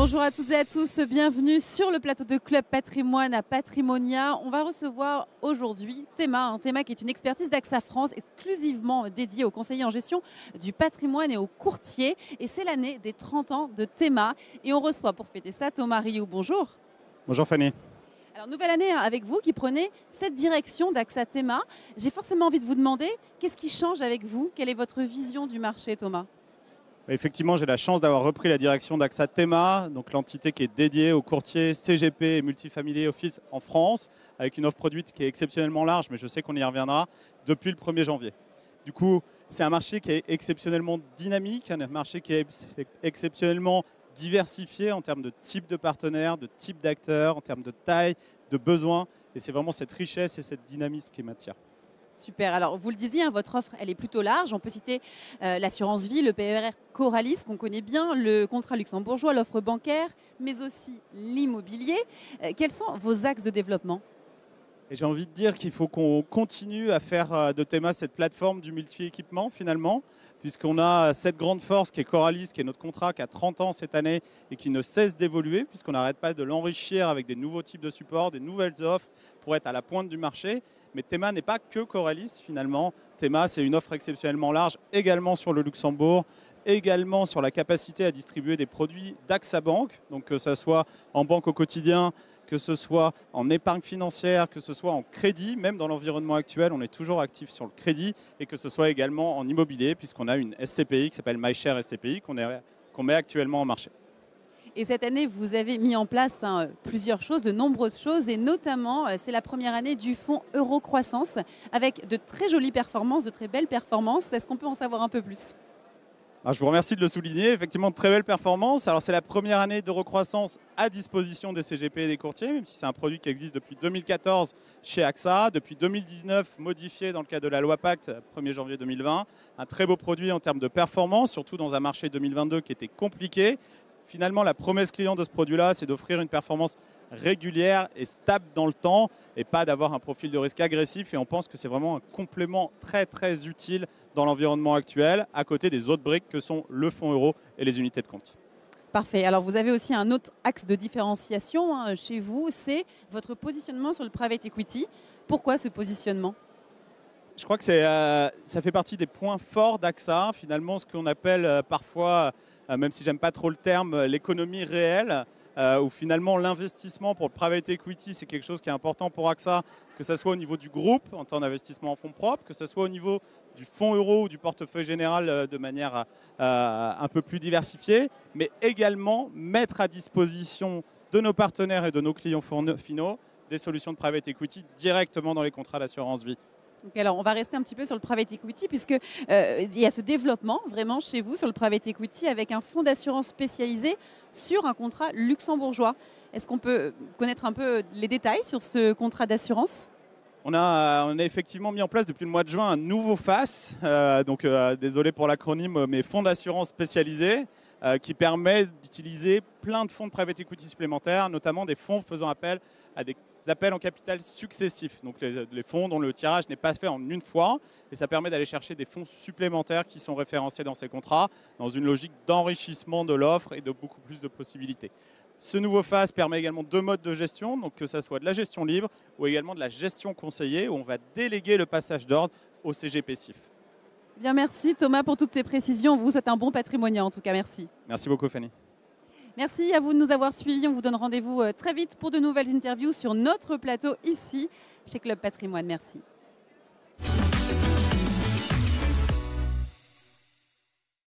Bonjour à toutes et à tous, bienvenue sur le plateau de Club Patrimoine à Patrimonia. On va recevoir aujourd'hui Théma, Théma qui est une expertise d'AXA France exclusivement dédiée aux conseillers en gestion du patrimoine et aux courtiers. Et c'est l'année des 30 ans de Théma. Et on reçoit pour fêter ça Thomas Rioux. Bonjour. Bonjour Fanny. Alors nouvelle année avec vous qui prenez cette direction d'AXA Théma. J'ai forcément envie de vous demander, qu'est-ce qui change avec vous? Quelle est votre vision du marché, Thomas? Effectivement, j'ai la chance d'avoir repris la direction d'AXA Théma, donc l'entité qui est dédiée aux courtiers CGP et Multifamily Office en France, avec une offre produite qui est exceptionnellement large, mais je sais qu'on y reviendra, depuis le 1er janvier. Du coup, c'est un marché qui est exceptionnellement dynamique, un marché qui est exceptionnellement diversifié en termes de type de partenaires, de type d'acteurs, en termes de taille, de besoins. Et c'est vraiment cette richesse et cette dynamisme qui m'attire. Super. Alors, vous le disiez, votre offre, elle est plutôt large. On peut citer l'assurance vie, le PER Coralis, qu'on connaît bien, le contrat luxembourgeois, l'offre bancaire, mais aussi l'immobilier. Quels sont vos axes de développement? Et j'ai envie de dire qu'il faut qu'on continue à faire de Théma cette plateforme du multi-équipement finalement, puisqu'on a cette grande force qui est Coralis, qui est notre contrat qui a 30 ans cette année et qui ne cesse d'évoluer, puisqu'on n'arrête pas de l'enrichir avec des nouveaux types de supports, des nouvelles offres pour être à la pointe du marché. Mais Théma n'est pas que Coralis finalement. Théma, c'est une offre exceptionnellement large également sur le Luxembourg, également sur la capacité à distribuer des produits d'AXA Bank, donc que ce soit en banque au quotidien, que ce soit en épargne financière, que ce soit en crédit, même dans l'environnement actuel, on est toujours actif sur le crédit, et que ce soit également en immobilier, puisqu'on a une SCPI qui s'appelle MyShare SCPI, qu'on met actuellement en marché. Et cette année, vous avez mis en place plusieurs choses, de nombreuses choses, et notamment, c'est la première année du fonds Eurocroissance, avec de très jolies performances, de très belles performances. Est-ce qu'on peut en savoir un peu plus? Je vous remercie de le souligner. Effectivement, de très belles performances. Alors, c'est la première année d'Eurocroissance à disposition des CGP et des courtiers, même si c'est un produit qui existe depuis 2014 chez AXA, depuis 2019 modifié dans le cadre de la loi Pacte, 1er janvier 2020. Un très beau produit en termes de performance, surtout dans un marché 2022 qui était compliqué. Finalement, la promesse client de ce produit-là, c'est d'offrir une performance régulière et stable dans le temps et pas d'avoir un profil de risque agressif, et on pense que c'est vraiment un complément très très utile dans l'environnement actuel à côté des autres briques que sont le fonds euro et les unités de compte. Parfait. Alors vous avez aussi un autre axe de différenciation chez vous, c'est votre positionnement sur le private equity. Pourquoi ce positionnement? Je crois que ça fait partie des points forts d'AXA, finalement ce qu'on appelle parfois, même si j'aime pas trop le terme, l'économie réelle. Où finalement l'investissement pour le private equity, c'est quelque chose qui est important pour AXA, que ce soit au niveau du groupe en temps d'investissement en fonds propres, que ce soit au niveau du fonds euro ou du portefeuille général de manière un peu plus diversifiée, mais également mettre à disposition de nos partenaires et de nos clients finaux des solutions de private equity directement dans les contrats d'assurance vie. Donc alors, on va rester un petit peu sur le private equity puisque il y a ce développement vraiment chez vous sur le private equity avec un fonds d'assurance spécialisé sur un contrat luxembourgeois. Est-ce qu'on peut connaître un peu les détails sur ce contrat d'assurance? On a effectivement mis en place depuis le mois de juin un nouveau FAS, désolé pour l'acronyme, mais fonds d'assurance spécialisé, qui permet d'utiliser plein de fonds de private equity supplémentaires, notamment des fonds faisant appel à des appels en capital successifs, donc les fonds dont le tirage n'est pas fait en une fois, et ça permet d'aller chercher des fonds supplémentaires qui sont référencés dans ces contrats, dans une logique d'enrichissement de l'offre et de beaucoup plus de possibilités. Ce nouveau FAS permet également deux modes de gestion, donc que ce soit de la gestion libre ou également de la gestion conseillée, où on va déléguer le passage d'ordre au CGP SIF. Bien, merci Thomas pour toutes ces précisions. On vous souhaite un bon patrimoine en tout cas, merci. Merci beaucoup Fanny. Merci à vous de nous avoir suivis. On vous donne rendez-vous très vite pour de nouvelles interviews sur notre plateau ici chez Club Patrimoine. Merci.